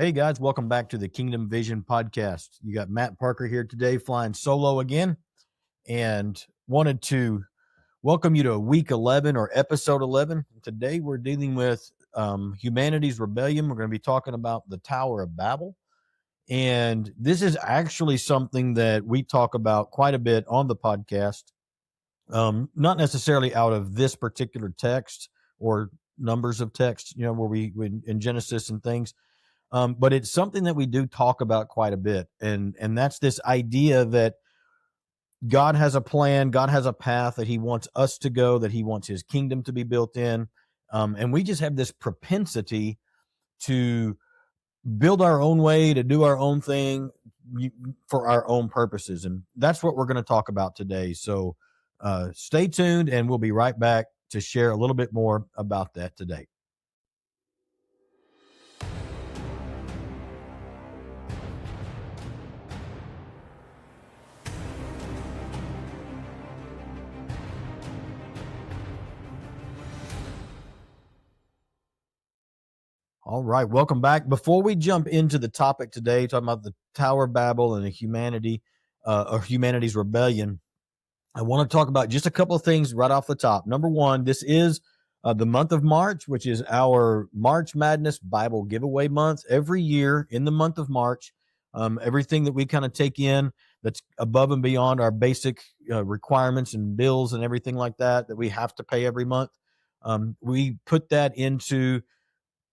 Hey guys, welcome back to the Kingdom Vision podcast. You got Matt Parker here today flying solo again, and wanted to welcome you to week 11 or episode 11. Today we're dealing with humanity's rebellion. We're going to be talking about the Tower of Babel. And this is actually something that we talk about quite a bit on the podcast, not necessarily out of this particular text or numbers of text, where we in Genesis and things. But it's something that we do talk about quite a bit. And that's this idea that God has a plan, God has a path that he wants us to go, that he wants his kingdom to be built in. And we just have this propensity to build our own way, to do our own thing for our own purposes. And that's what we're going to talk about today. So stay tuned, and we'll be right back to share a little bit more about that today. All right, welcome back. Before we jump into the topic today, talking about the Tower of Babel and the humanity's rebellion, I want to talk about just a couple of things right off the top. Number one, this is the month of March, which is our March Madness Bible giveaway month. Every year in the month of March, everything that we kind of take in that's above and beyond our basic requirements and bills and everything like that we have to pay every month, we put that into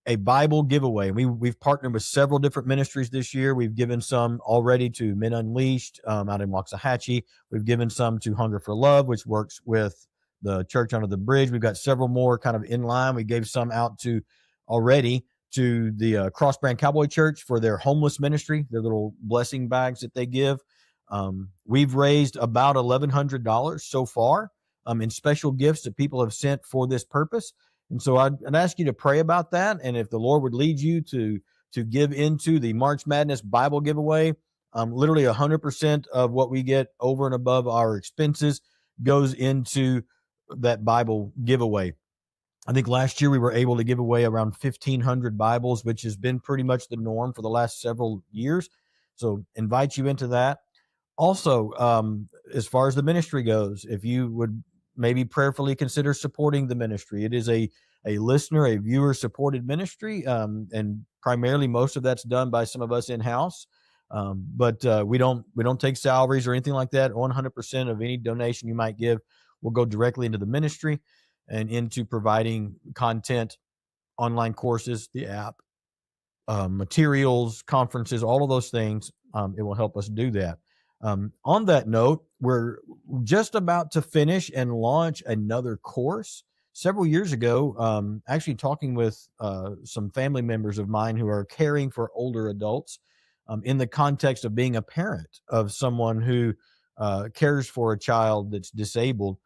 a Bible giveaway. We've partnered with several different ministries this year. We've given some already to Men Unleashed out in Waxahachie. We've given some to Hunger for Love, which works with the Church Under the Bridge. We've got several more kind of in line. We gave some out to already to the Cross Brand Cowboy Church for their homeless ministry, their little blessing bags that they give. We've raised about $1,100 so far in special gifts that people have sent for this purpose. And so I'd ask you to pray about that. And if the Lord would lead you to give into the March Madness Bible giveaway, literally 100% of what we get over and above our expenses goes into that Bible giveaway. I think last year we were able to give away around 1,500 Bibles, which has been pretty much the norm for the last several years. So invite you into that. Also, as far as the ministry goes, if you would maybe prayerfully consider supporting the ministry. It is a viewer supported ministry, and primarily most of that's done by some of us in-house. But we don't take salaries or anything like that. 100% of any donation you might give will go directly into the ministry and into providing content, online courses, the app, materials, conferences, all of those things. It will help us do that. On that note, we're just about to finish and launch another course. Several years ago, actually talking with some family members of mine who are caring for older adults in the context of being a parent of someone who cares for a child that's disabled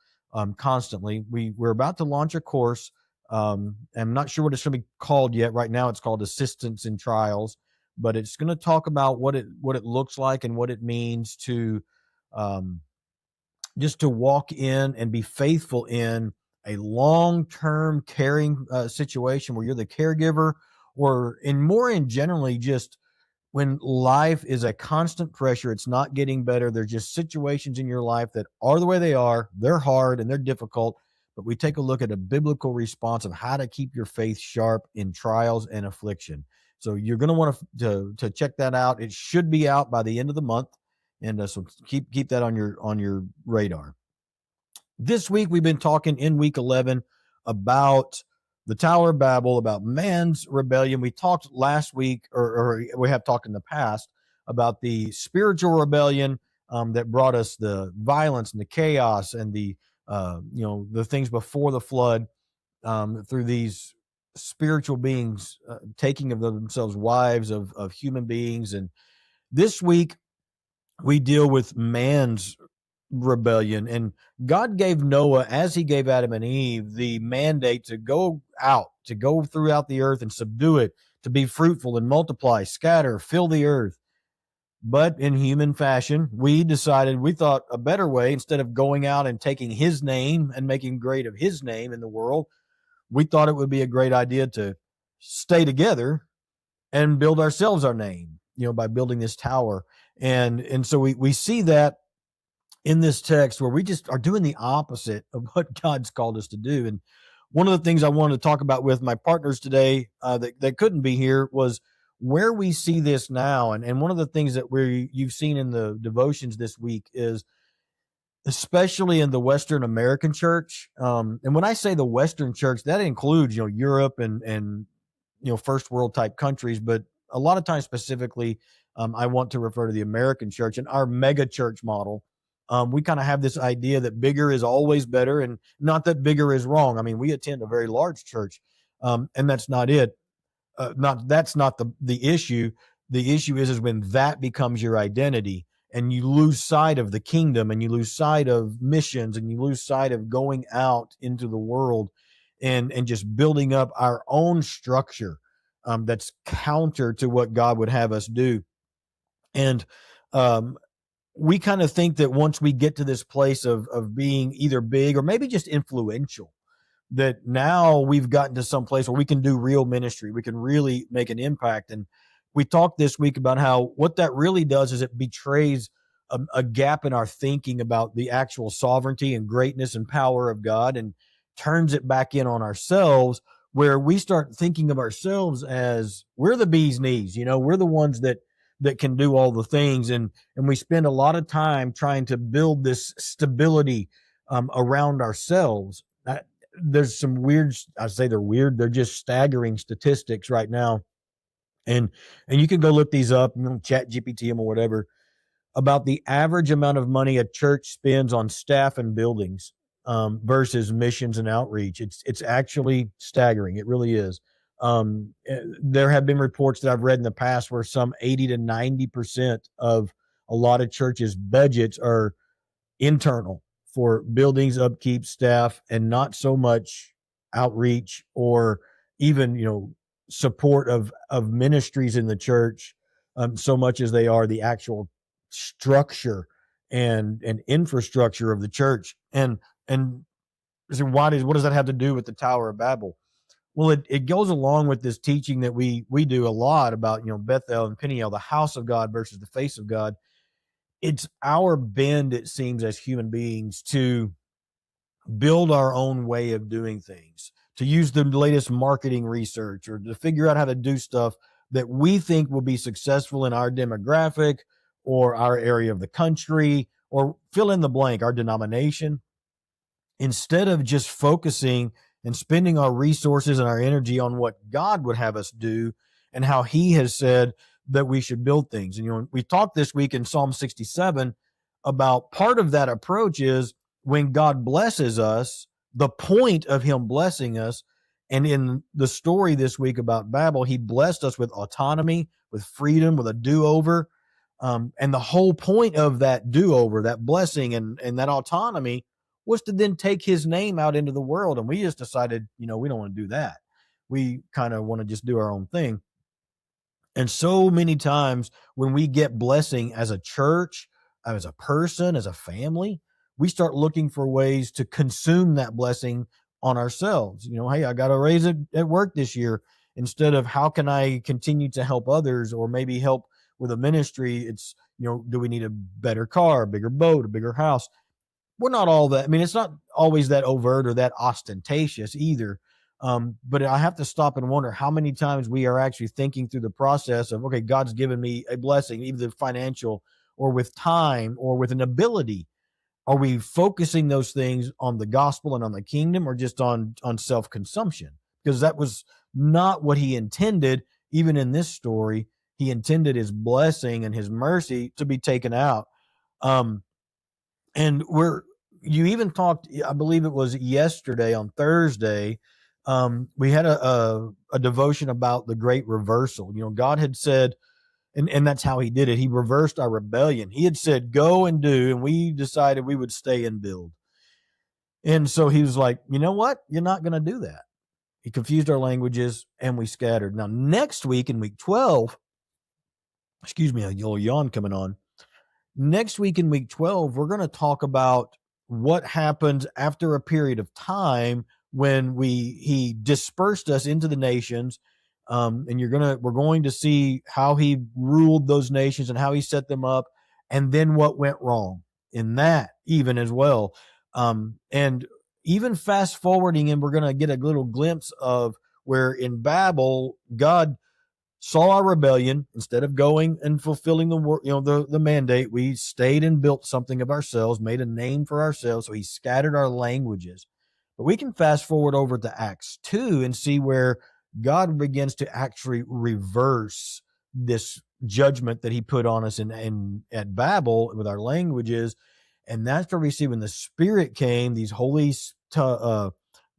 constantly. We're about to launch a course. I'm not sure what it's going to be called yet. Right now it's called Assistance in Trials. But it's going to talk about what it looks like and what it means to just to walk in and be faithful in a long-term caring situation where you're the caregiver, or in generally just when life is a constant pressure, it's not getting better. There's just situations in your life that are the way they are. They're hard and they're difficult, but we take a look at a biblical response of how to keep your faith sharp in trials and affliction. So you're going to want to check that out. It should be out by the end of the month, and so keep that on your radar. This week we've been talking in week 11 about the Tower of Babel, about man's rebellion. We talked last week, or we have talked in the past, about the spiritual rebellion that brought us the violence and the chaos and the things before the flood, through these spiritual beings taking of themselves wives of human beings. And this week we deal with man's rebellion, and God gave Noah, as he gave Adam and Eve, the mandate to go out, to go throughout the earth and subdue it, to be fruitful and multiply, scatter, fill the earth. But in human fashion, we thought a better way, instead of going out and taking his name and making great of his name in the world, we thought it would be a great idea to stay together and build ourselves our name, by building this tower. And so we see that in this text where we just are doing the opposite of what God's called us to do. And one of the things I wanted to talk about with my partners today that couldn't be here was where we see this now. And one of the things that you've seen in the devotions this week is, especially in the Western American church. And when I say the Western church, that includes, Europe and first world type countries, but a lot of times specifically, I want to refer to the American church and our mega church model. We kind of have this idea that bigger is always better, and not that bigger is wrong. I mean, we attend a very large church, and that's not it. That's not the issue. The issue is when that becomes your identity, and you lose sight of the kingdom, and you lose sight of missions, and you lose sight of going out into the world and just building up our own structure that's counter to what God would have us do. And we kind of think that once we get to this place of being either big or maybe just influential, that now we've gotten to some place where we can do real ministry. We can really make an impact. And we talked this week about how what that really does is it betrays a gap in our thinking about the actual sovereignty and greatness and power of God, and turns it back in on ourselves, where we start thinking of ourselves as we're the bee's knees. We're the ones that can do all the things. And we spend a lot of time trying to build this stability around ourselves. There's some weird, I say they're weird, they're just staggering statistics right now. And you can go look these up, chat GPT them or whatever, about the average amount of money a church spends on staff and buildings versus missions and outreach. It's actually staggering. It really is. There have been reports that I've read in the past where some 80 to 90% of a lot of churches' budgets are internal for buildings, upkeep, staff, and not so much outreach or even support of ministries in the church, so much as they are the actual structure and infrastructure of the church. And so what does that have to do with the Tower of Babel? Well, it goes along with this teaching that we do a lot about, Bethel and Peniel, the house of God versus the face of God. It's our bend, it seems, as human beings to build our own way of doing things, to use the latest marketing research, or to figure out how to do stuff that we think will be successful in our demographic or our area of the country, or fill in the blank, our denomination, instead of just focusing and spending our resources and our energy on what God would have us do and how he has said that we should build things. And, we talked this week in Psalm 67 about part of that approach is when God blesses us, the point of him blessing us. And in the story this week about Babel, he blessed us with autonomy, with freedom, with a do-over. And the whole point of that do-over, that blessing and that autonomy, was to then take his name out into the world. And we just decided, we don't want to do that. We kind of want to just do our own thing. And so many times when we get blessing as a church, as a person, as a family, we start looking for ways to consume that blessing on ourselves. Hey, I got a raise at work this year. Instead of how can I continue to help others, or maybe help with a ministry, it's, do we need a better car, a bigger boat, a bigger house? We're not all that. I mean, it's not always that overt or that ostentatious either. But I have to stop and wonder how many times we are actually thinking through the process of, okay, God's given me a blessing, either financial or with time or with an ability. Are we focusing those things on the gospel and on the kingdom, or just on self-consumption? Because that was not what he intended. Even in this story, he intended his blessing and his mercy to be taken out. And you even talked, I believe it was yesterday on Thursday, we had a devotion about the great reversal. God had said, and that's how he did it. He reversed our rebellion. He had said, go and do, and we decided we would stay and build. And so he was like, you know what? You're not going to do that. He confused our languages and we scattered. Now, next week in week 12, excuse me, a little yawn coming on. Next week in week 12, we're going to talk about what happens after a period of time when he dispersed us into the nations, And we're going to see how he ruled those nations and how he set them up, and then what went wrong in that even as well. And even fast forwarding, and we're going to get a little glimpse of where in Babel, God saw our rebellion. Instead of going and fulfilling the mandate, we stayed and built something of ourselves, made a name for ourselves. So he scattered our languages. But we can fast forward over to Acts 2 and see where God begins to actually reverse this judgment that he put on us at Babel with our languages. And that's where we see when the Spirit came, these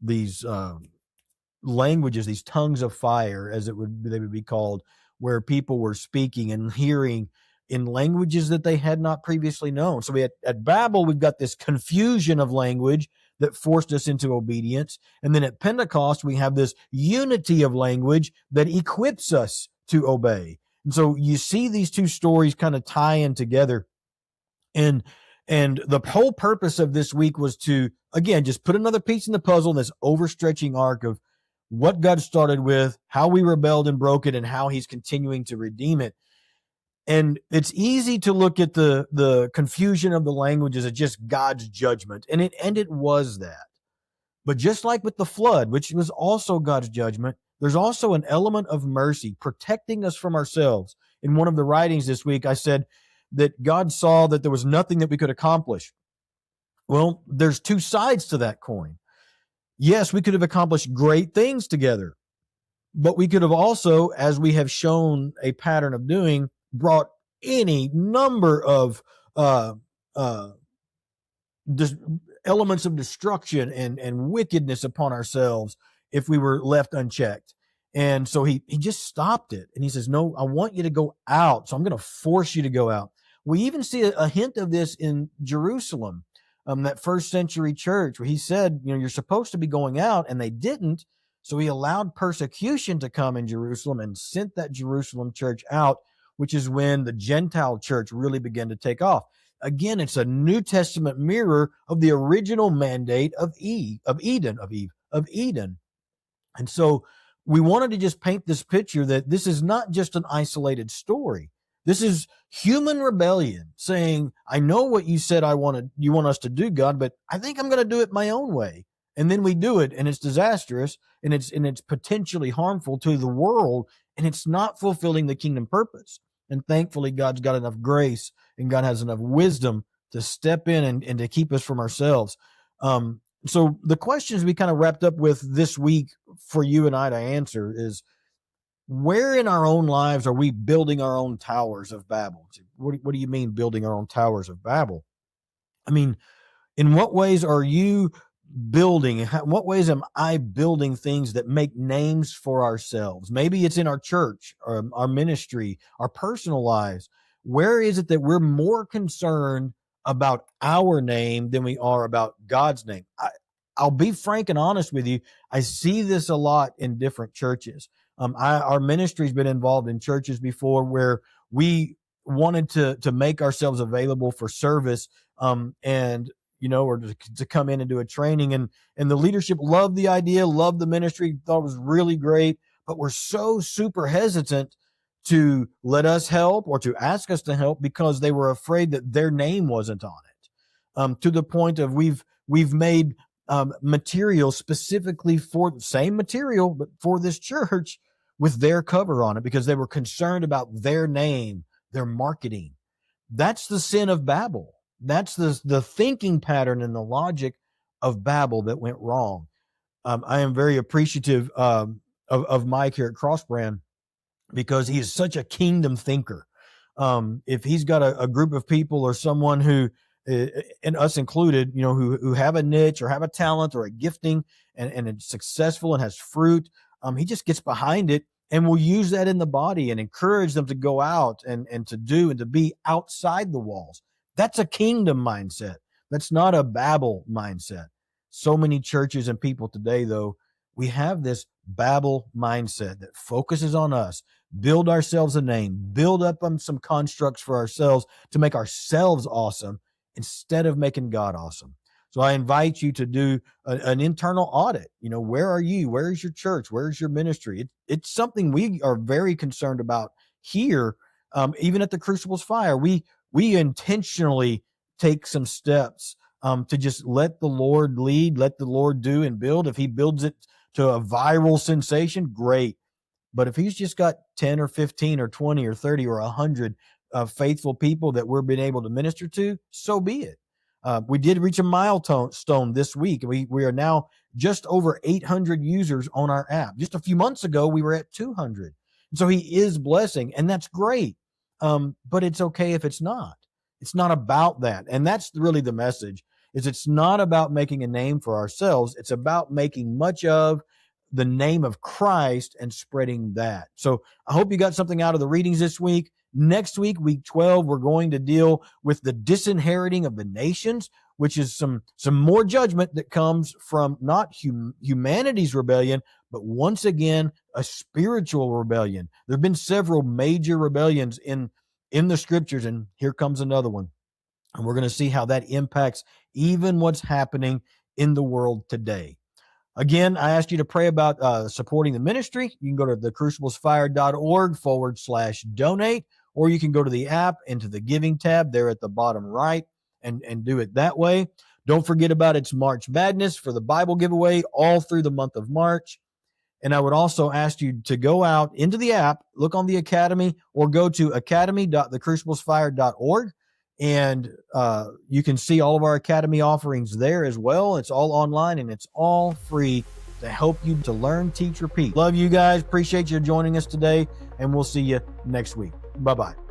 these languages, these tongues of fire, as they would be called, where people were speaking and hearing in languages that they had not previously known. So at Babel, we've got this confusion of language that forced us into obedience. And then at Pentecost, we have this unity of language that equips us to obey. And so you see these two stories kind of tie in together. And the whole purpose of this week was to, again, just put another piece in the puzzle in this overstretching arc of what God started with, how we rebelled and broke it, and how he's continuing to redeem it. And it's easy to look at the confusion of the languages as just God's judgment. And it was that. But just like with the flood, which was also God's judgment, there's also an element of mercy protecting us from ourselves. In one of the writings this week, I said that God saw that there was nothing that we could accomplish. Well, there's two sides to that coin. Yes, we could have accomplished great things together, but we could have also, as we have shown a pattern of doing, brought any number of elements of destruction and wickedness upon ourselves if we were left unchecked. And so he just stopped it. And he says, no, I want you to go out. So I'm going to force you to go out. We even see a hint of this in Jerusalem, that first century church, where he said, you're supposed to be going out, and they didn't. So he allowed persecution to come in Jerusalem and sent that Jerusalem church out, which is when the Gentile church really began to take off. Again, it's a New Testament mirror of the original mandate of Eden. And so we wanted to just paint this picture that this is not just an isolated story. This is human rebellion saying, I know what you said you want us to do, God, but I think I'm going to do it my own way. And then we do it, and it's disastrous, and it's potentially harmful to the world, and it's not fulfilling the kingdom purpose. And thankfully, God's got enough grace and God has enough wisdom to step in and to keep us from ourselves. So the questions we kind of wrapped up with this week for you and I to answer is, where in our own lives are we building our own towers of Babel? What do you mean building our own towers of Babel? I mean, in what ways are you building? In what ways am I building things that make names for ourselves? Maybe it's in our church, or our ministry, our personal lives. Where is it that we're more concerned about our name than we are about God's name? I'll be frank and honest with you. I see this a lot in different churches. Our ministry's been involved in churches before where we wanted to make ourselves available for service, and or to come in and do a training, and the leadership loved the idea, loved the ministry, thought it was really great, but we're so super hesitant to let us help or to ask us to help because they were afraid that their name wasn't on it. To the point of we've made material specifically for the same material, but for this church with their cover on it because they were concerned about their name, their marketing. That's the sin of Babel. That's the thinking pattern and the logic of Babel that went wrong. I am very appreciative of Mike here at Crossbrand because he is such a kingdom thinker. If he's got a group of people or someone who, and us included, who have a niche or have a talent or a gifting and it's successful and has fruit, he just gets behind it and will use that in the body and encourage them to go out and to do and to be outside the walls. That's a kingdom mindset. That's not a Babel mindset. So many churches and people today, though, we have this Babel mindset that focuses on us, build ourselves a name, build up some constructs for ourselves to make ourselves awesome instead of making God awesome. So I invite you to do an internal audit. Where are you? Where is your church? Where is your ministry? It's something we are very concerned about here. Even at the Crucibles Fire, we intentionally take some steps to just let the Lord lead, let the Lord do and build. If he builds it to a viral sensation, great. But if he's just got 10 or 15 or 20 or 30 or 100 faithful people that we're being able to minister to, so be it. We did reach a milestone this week. We are now just over 800 users on our app. Just a few months ago, we were at 200. And so he is blessing, and that's great. But it's okay if it's not. It's not about that. And that's really the message, is it's not about making a name for ourselves. It's about making much of the name of Christ and spreading that. So I hope you got something out of the readings this week. Next week, week 12, we're going to deal with the disinheriting of the nations, which is some more judgment that comes from not humanity's rebellion, but once again, a spiritual rebellion. There have been several major rebellions in the scriptures, and here comes another one. And we're going to see how that impacts even what's happening in the world today. Again, I asked you to pray about supporting the ministry. You can go to thecruciblesfire.org/donate, or you can go to the app into the giving tab there at the bottom right and do it that way. Don't forget about its March Madness for the Bible giveaway all through the month of March. And I would also ask you to go out into the app, look on the Academy, or go to academy.thecruciblesfire.org. And you can see all of our Academy offerings there as well. It's all online and it's all free to help you to learn, teach, repeat. Love you guys. Appreciate you joining us today, and we'll see you next week. Bye-bye.